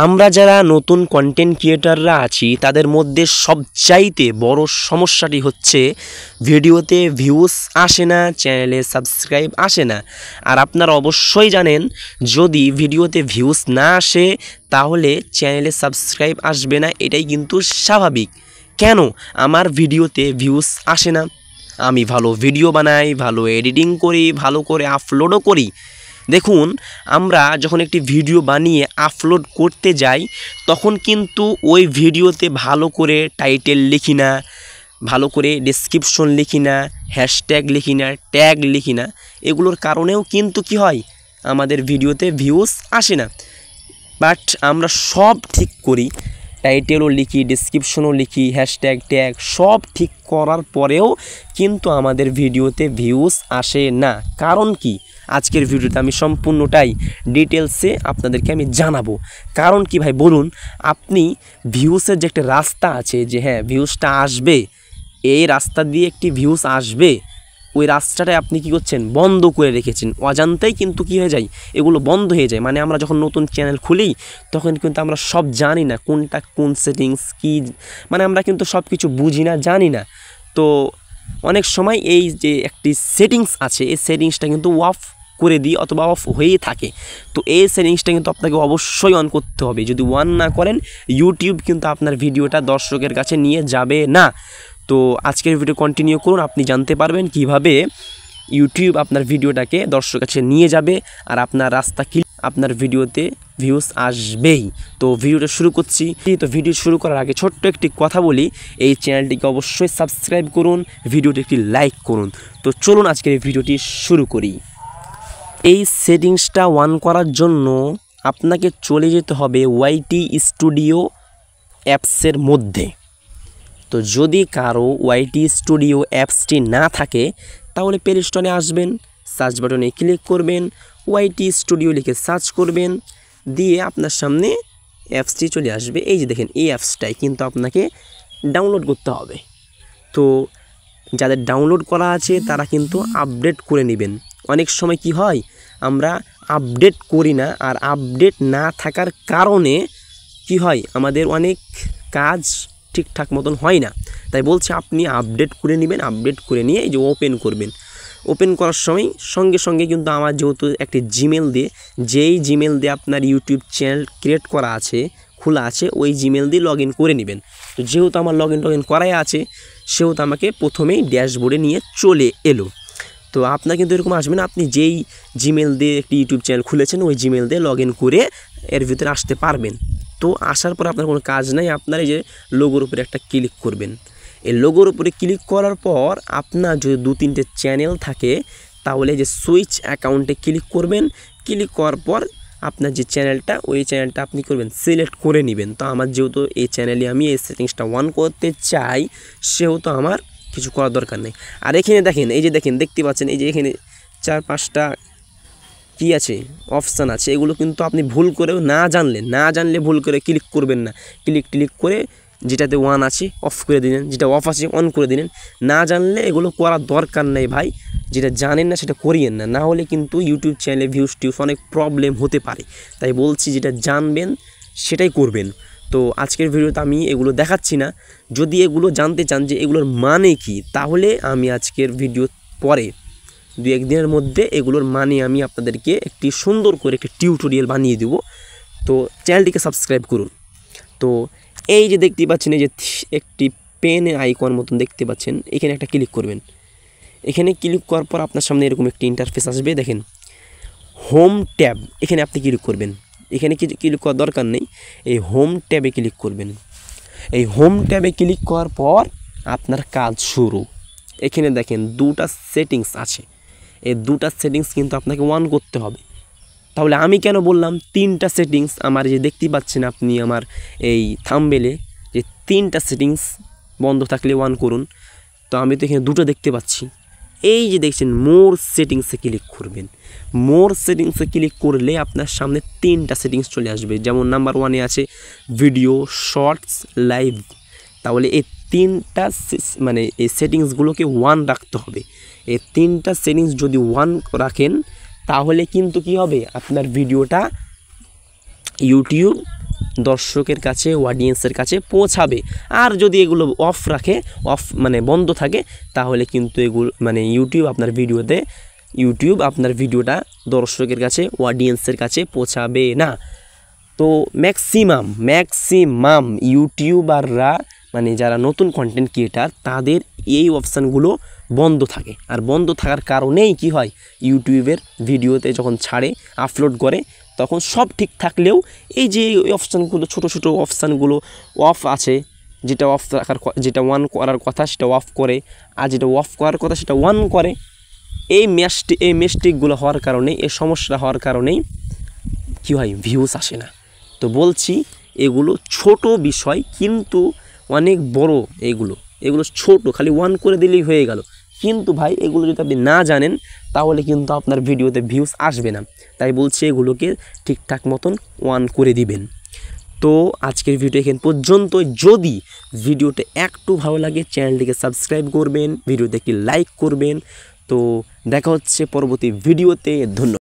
আমরা যারা নতুন কন্টেন্ট ক্রিয়েটররা আছি তাদের মধ্যে সবচাইতে বড় সমস্যাটি হচ্ছে ভিডিওতে ভিউজ আসে না, চ্যানেলে সাবস্ক্রাইব আসে না। আর আপনারা অবশ্যই জানেন যদি ভিডিওতে ভিউজ না আসে তাহলে চ্যানেলে সাবস্ক্রাইব আসবে না, এটাই কিন্তু স্বাভাবিক। কেন আমার ভিডিওতে ভিউজ আসে না? আমি ভালো ভিডিও বানাই, ভালো এডিটিং করি, ভালো করে আপলোডও করি। দেখুন, আমরা যখন একটি ভিডিও বানিয়ে আপলোড করতে যাই তখন কিন্তু ওই ভিডিওতে ভালো করে টাইটেল লিখি না, ভালো করে ডেসক্রিপশন লিখি না, হ্যাশট্যাগ লিখি না, ট্যাগ লিখি না। এগুলোর কারণেও কিন্তু কি হয়, আমাদের ভিডিওতে ভিউজ আসে না। বাট আমরা সব ঠিক করি, টাইটেলও লিখি, ডেসক্রিপশনও লিখি, হ্যাশট্যাগ ট্যাগ সব ঠিক করার পরেও কিন্তু আমাদের ভিডিওতে ভিউজ আসে না। কারণ কি? আজকের ভিডিওতে আমি সম্পূর্ণটাই ডিটেলসে আপনাদেরকে আমি জানাবো। কারণ কি ভাই বলুন, আপনি ভিউসের যে একটা রাস্তা আছে, যে হ্যাঁ ভিউজটা আসবে, এই রাস্তা দিয়ে একটি ভিউজ আসবে, ওই রাস্তাটায় আপনি কি করছেন, বন্ধ করে রেখেছেন। অজান্তেই কিন্তু কি হয়ে যায়, এগুলো বন্ধ হয়ে যায়। মানে আমরা যখন নতুন চ্যানেল খুলি তখন কিন্তু আমরা সব জানি না কোনটা কোন সেটিংস কী, মানে আমরা কিন্তু সব কিছু বুঝি না, জানি না। তো অনেক সময় এই যে একটি সেটিংস আছে, এই সেটিংসটা কিন্তু অফ করে দিই অথবা অফ হয়েই থাকে। তো এই সেটিংসটা কিন্তু আপনাকে অবশ্যই অন করতে হবে। যদি অন না করেন ইউটিউব কিন্তু আপনার ভিডিওটা দর্শকের কাছে নিয়ে যাবে না। তো আজকের ভিডিও কন্টিনিউ করুন, আপনি জানতে পারবেন কিভাবে ইউটিউব আপনার ভিডিওটাকে দর্শকের কাছে নিয়ে যাবে আর আপনার রাস্তা কি, আপনার ভিডিওতে ভিউজ আসবেই। তো ভিডিওটা শুরু করছি। তো ভিডিও শুরু করার আগে ছোট্ট একটি কথা বলি, এই চ্যানেলটিকে অবশ্যই সাবস্ক্রাইব করুন, ভিডিওটি একটি লাইক করুন। তো চলুন আজকের এই ভিডিওটি শুরু করি। এই সেটিংসটা অন করার জন্য আপনাকে চলে যেতে হবে ওয়াইটি স্টুডিও অ্যাপসের মধ্যে। তো যদি কারো ওয়াইটি স্টুডিও অ্যাপসটি না থাকে তাহলে প্লে স্টোরে আসবেন, সার্চ বাটনে ক্লিক করবেন, ওয়াইটি স্টুডিও লিখে সার্চ করবেন, দিয়ে আপনার সামনে অ্যাপসটি চলে আসবে। এই যে দেখেন, এই অ্যাপসটাই কিন্তু আপনাকে ডাউনলোড করতে হবে। তো যাদের ডাউনলোড করা আছে তারা কিন্তু আপডেট করে নেবেন। অনেক সময় কি হয়, আমরা আপডেট করি না, আর আপডেট না থাকার কারণে কি হয়, আমাদের অনেক কাজ ঠিকঠাক মতন হয় না। তাই বলছে আপনি আপডেট করে নেবেন, আপডেট করে নিয়ে এই যে ওপেন করবেন। ওপেন করার সময় সঙ্গে সঙ্গে কিন্তু আমার যেহেতু একটি জিমেল দিয়ে, যেই জিমেল দিয়ে আপনার ইউটিউব চ্যানেল ক্রিয়েট করা আছে, খোলা আছে, ওই জিমেল দিয়ে লগ ইন করে নেবেন। তো যেহেতু আমার লগ ইন করাই আছে সেহেতু আমাকে প্রথমেই ড্যাশবোর্ডে নিয়ে চলে এলো। তো আপনার কিন্তু এরকম আসবে না, আপনি যেই জিমেল দিয়ে একটি ইউটিউব চ্যানেল খুলেছেন ওই জিমেল দিয়ে লগ ইন করে এর ভিতরে আসতে পারবেন। তো আসার পর আপনার কোনো কাজ নাই, আপনার এই যে লোগোর উপরে একটা ক্লিক করবেন। এই লোগোর উপরে ক্লিক করার পর আপনার যদি 2-3টে চ্যানেল থাকে তাহলে যে সুইচ অ্যাকাউন্টে ক্লিক করবেন। ক্লিক করার পর আপনার যে চ্যানেলটা, ওই চ্যানেলটা আপনি করবেন সিলেক্ট করে নেবেন। তো আমার যেহেতু এই চ্যানেলে আমি এই সেটিংসটা অন করতে চাই সেহেতু আমার কিছু করার দরকার নেই। আর এখানে দেখেন, এই যে দেখেন, দেখতে পাচ্ছেন এই যে এখানে 4-5টা কি আছে, অপশান আছে। এগুলো কিন্তু আপনি ভুল করেও না জানলে ভুল করে ক্লিক করবেন না। ক্লিক করে যেটাতে ওয়ান আছে অফ করে দিলেন, যেটা অফ আছে অন করে দিলেন। না জানলে এগুলো করার দরকার নেই ভাই, যেটা জানেন না সেটা করিয়েন না, না হলে কিন্তু ইউটিউব চ্যানেলে ভিউজ অনেক প্রবলেম হতে পারে। তাই বলছি যেটা জানবেন সেটাই করবেন। তো আজকের ভিডিওতে আমি এগুলো দেখাচ্ছি না। যদি এগুলো জানতে চান যে এগুলোর মানে কি, তাহলে আমি আজকের ভিডিও পরে 2-1 দিনের মধ্যে এগুলোর মানে আমি আপনাদেরকে একটি সুন্দর করে একটি টিউটোরিয়াল বানিয়ে দেব। তো চ্যানেলটিকে সাবস্ক্রাইব করুন। তো এই যে দেখতে পাচ্ছেন, এই যে একটি পেন আইকন মতন দেখতে পাচ্ছেন, এখানে একটা ক্লিক করবেন। এখানে ক্লিক করার পর আপনার সামনে এরকম একটি ইন্টারফেস আসবে। দেখেন হোম ট্যাব, এখানে আপনি ক্লিক করবেন। এখানে কিছু ক্লিক করার দরকার নেই, এই হোম ট্যাবে ক্লিক করবেন। এই হোম ট্যাবে ক্লিক করার পর আপনার কাজ শুরু। এখানে দেখেন 2টা সেটিংস আছে, এই 2টা সেটিংস কিন্তু আপনাকে অন করতে হবে। তাহলে আমি কেন বললাম 3টা সেটিংস? আমার যে দেখতে পাচ্ছেন আপনি আমার এই থাম্বনেলে যে 3টা সেটিংস বন্ধ থাকলে অন করুন। তো আমি তো এখানে 2টো দেখতে পাচ্ছি। এই যে দেখছেন মোর সেটিংসে ক্লিক করবেন। মোর সেটিংসে ক্লিক করলে আপনার সামনে 3টা সেটিংস চলে আসবে। যেমন নাম্বার 1-এ আছে ভিডিও, শর্টস, লাইভ। তাহলে এই 3টা মানে এই সেটিংসগুলোকে ওয়ান রাখতে হবে। এই 3টা সেটিংস যদি ওয়ান রাখেন তাহলে কিন্তু কি হবে, আপনার ভিডিওটা ইউটিউব দর্শকের কাছে অডিয়েন্সের কাছে পৌঁছাবে। আর যদি এগুলো অফ রাখে, মানে বন্ধ থাকে, তাহলে কিন্তু এগুলো মানে ইউটিউব আপনার ভিডিওটা দর্শকের কাছে অডিয়েন্সের কাছে পৌঁছাবে না। তো ম্যাক্সিমাম ইউটিউবাররা মানে যারা নতুন কন্টেন্ট ক্রিয়েটার তাদের এই অপশানগুলো বন্ধ থাকে। আর বন্ধ থাকার কারণেই কি হয়, ইউটিউবের ভিডিওতে যখন ছাড়ে আপলোড করে তখন সব ঠিক থাকলেও এই যে অপশানগুলো ছোটো অপশানগুলো অফ আছে, যেটা অন করার কথা সেটা অফ করে, আর যেটা অফ করার কথা সেটা অন করে। এই মিস্টেকগুলো হওয়ার কারণে, এই সমস্যা হওয়ার কারণেই কী হয়, ভিউজ আসে না। তো বলছি এগুলো ছোট বিষয় কিন্তু অনেক বড়। এগুলো ছোট, খালি ওয়ান করে দিলেই হয়ে গেল। কিন্তু ভাই এগুলো যদি আপনি না জানেন তাহলে কিন্তু আপনার ভিডিওতে ভিউজ আসবে না। তাই বলছি এগুলোকে ঠিকঠাক মতন ওয়ান করে দিবেন। তো আজকের ভিডিও এখানে পর্যন্ত। যদি ভিডিওটা একটু ভালো লাগে চ্যানেলটিকে সাবস্ক্রাইব করবেন, ভিডিওতে একটি লাইক করবেন। তো দেখা হচ্ছে পরবর্তী ভিডিওতে। ধন্যবাদ।